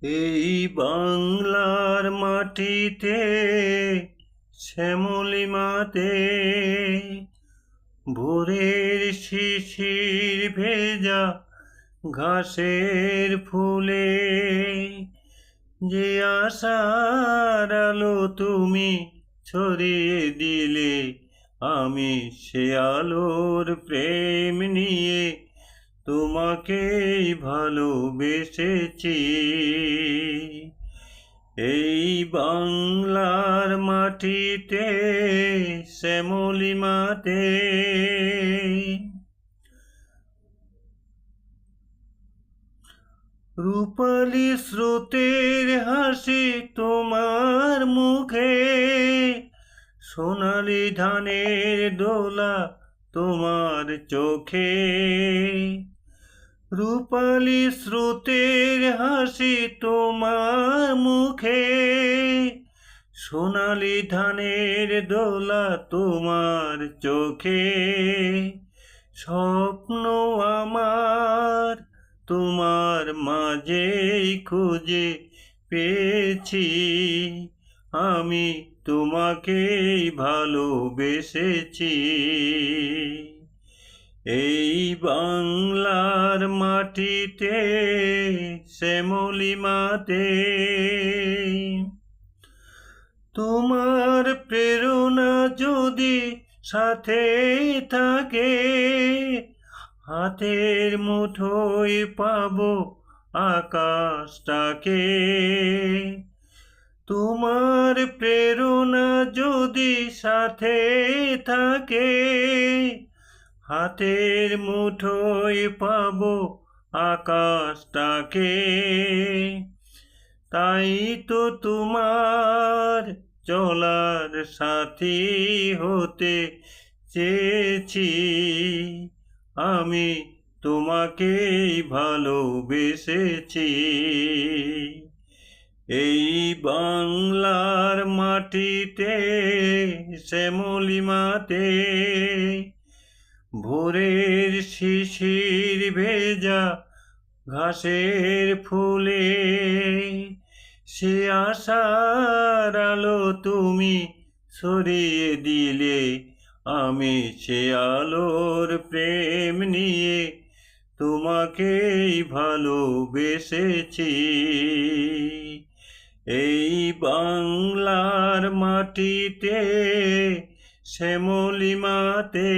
এই বাংলার মাটিতে শ্যামলিমাতে ভোরের শিশির ভেজা ঘাসের ফুলে যে আশার আলো তুমি ছড়িয়ে দিলে, আমি সে আলোর প্রেম নিয়ে তোমাকেই ভালোবেসেছি। এই বাংলার মাটিতে শ্যামলিমাতে রূপালী স্রোতের হাসি তোমার মুখে, সোনালি ধানের দোলা তোমার চোখে। রূপালী স্রোতের হাসি তোমার মুখে, সোনালি ধানের দোলা তোমার চোখে। স্বপ্ন আমার তোমার মাঝেই খুঁজে পেয়েছি, আমি তোমাকেই ভালোবেসেছি। এই বাংলার মাটিতে শ্যামলিমাতে তোমার প্রেরণা যদি সাথে থাকে, হাতের মুঠোয় পাবো আকাশটাকে। তোমার প্রেরণা যদি সাথে থাকে, হাতের মুঠোয় পাবো আকাশটাকে। তাই তো তোমার চলার সাথী হতে চেয়েছি, আমি তোমাকেই ভালোবেসেছি। এই বাংলার মাটিতে শ্যামলিমাতে ভোরের শিশির ভেজা ঘাসের ফুলে সে আশার আলো তুমি ছড়িয়ে দিলে, আমি সে আলোর প্রেম নিয়ে তোমাকেই ভালোবেসেছি। এই বাংলার মাটিতে শ্যামলিমাতে।